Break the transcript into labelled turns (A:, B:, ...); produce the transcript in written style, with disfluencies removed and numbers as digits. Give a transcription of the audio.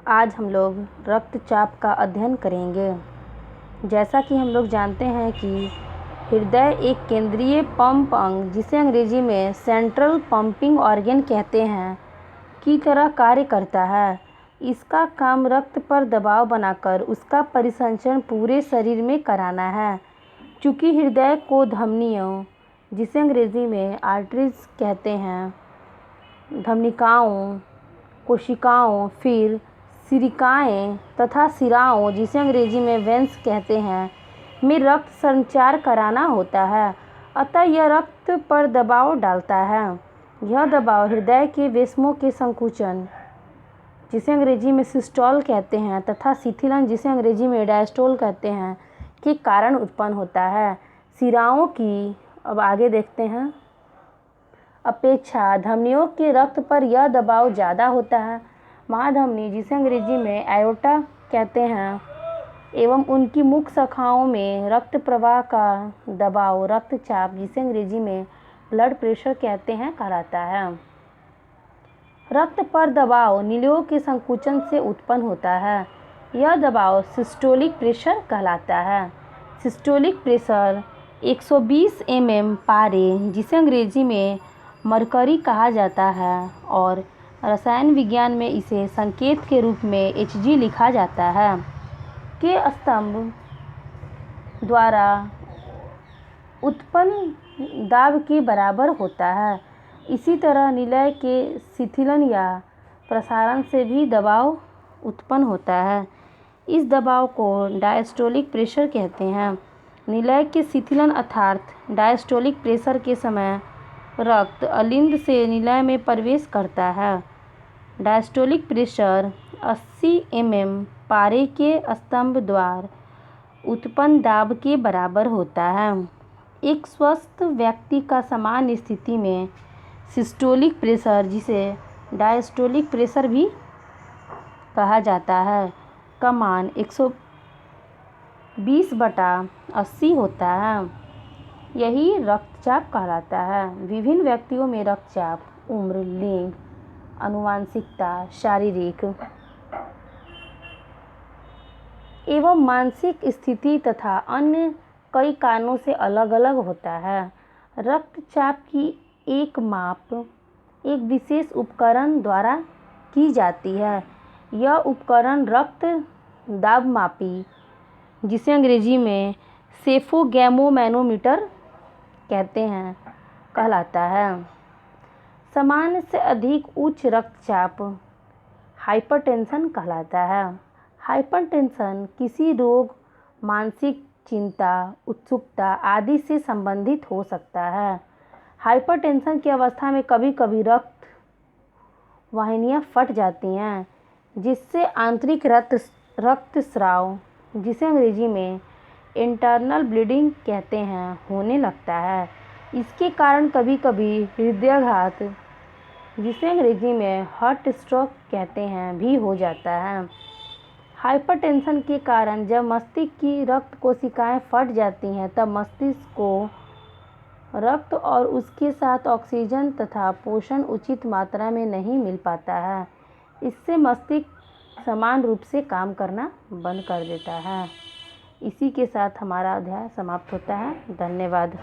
A: आज हम लोग रक्तचाप का अध्ययन करेंगे। जैसा कि हम लोग जानते हैं कि हृदय एक केंद्रीय पंप अंग, जिसे अंग्रेजी में सेंट्रल पंपिंग ऑर्गन कहते हैं, की तरह कार्य करता है। इसका काम रक्त पर दबाव बनाकर उसका परिसंचरण पूरे शरीर में कराना है। चूँकि हृदय को धमनियों, जिसे अंग्रेजी में आर्टरीज कहते हैं, धमनिकाओं, कोशिकाओं, फिर सिरिकाएँ तथा सिराओं, जिसे अंग्रेजी में वेन्स कहते हैं, में रक्त संचार कराना होता है। अतः यह रक्त पर दबाव डालता है। यह दबाव हृदय के वेस्मों के संकुचन, जिसे अंग्रेजी में सिस्टोल कहते हैं, तथा शिथिलन, जिसे अंग्रेजी में डायस्टोल कहते हैं, के कारण उत्पन्न होता है। सिराओं की अब आगे देखते हैं अपेक्षा धमनियों के रक्त पर यह दबाव ज़्यादा होता है। महाधमनी, जिसे अंग्रेजी में एओर्टा कहते हैं, एवं उनकी मुख्य शाखाओं में रक्त प्रवाह का दबाव रक्तचाप, जिसे अंग्रेजी में ब्लड प्रेशर कहते हैं, कहलाता है। रक्त पर दबाव नीलियों के संकुचन से उत्पन्न होता है। यह दबाव सिस्टोलिक प्रेशर कहलाता है। सिस्टोलिक प्रेशर 120 mm पारे, जिसे अंग्रेजी में मरकरी कहा जाता है, और रसायन विज्ञान में इसे संकेत के रूप में Hg लिखा जाता है, के स्तंभ द्वारा उत्पन्न दाब के बराबर होता है। इसी तरह निलय के शिथिलन या प्रसारण से भी दबाव उत्पन्न होता है। इस दबाव को डायस्टोलिक प्रेशर कहते हैं। निलय के शिथिलन अर्थात डायस्टोलिक प्रेशर के समय रक्त अलिंद से निलय में प्रवेश करता है। डायस्टोलिक प्रेशर 80 mm पारे के स्तंभ द्वारा उत्पन्न दाब के बराबर होता है। एक स्वस्थ व्यक्ति का सामान्य स्थिति में सिस्टोलिक प्रेशर, जिसे डायस्टोलिक प्रेशर भी कहा जाता है, का मान 120/80 होता है। यही रक्तचाप कहलाता है। विभिन्न व्यक्तियों में रक्तचाप उम्र, लिंग, आनुवंशिकता, शारीरिक एवं मानसिक स्थिति तथा अन्य कई कारणों से अलग अलग होता है। रक्तचाप की एक माप एक विशेष उपकरण द्वारा की जाती है। यह उपकरण रक्त दाब मापी, जिसे अंग्रेजी में सेफोगैमोमैनोमीटर कहते हैं, कहलाता है। सामान्य से अधिक उच्च रक्तचाप हाइपरटेंशन कहलाता है। हाइपरटेंशन किसी रोग, मानसिक चिंता, उत्सुकता आदि से संबंधित हो सकता है। हाइपरटेंशन की अवस्था में कभी कभी रक्त वाहिनियां फट जाती हैं, जिससे आंतरिक रक्तस्राव, जिसे अंग्रेजी में इंटरनल ब्लीडिंग कहते हैं, होने लगता है। इसके कारण कभी कभी हृदयाघात, जिसे अंग्रेजी में हार्ट स्ट्रोक कहते हैं, भी हो जाता है। हाइपरटेंशन के कारण जब मस्तिष्क की रक्त कोशिकाएं फट जाती हैं, तब मस्तिष्क को रक्त और उसके साथ ऑक्सीजन तथा पोषण उचित मात्रा में नहीं मिल पाता है। इससे मस्तिष्क समान रूप से काम करना बंद कर देता है। इसी के साथ हमारा अध्याय समाप्त होता है। धन्यवाद।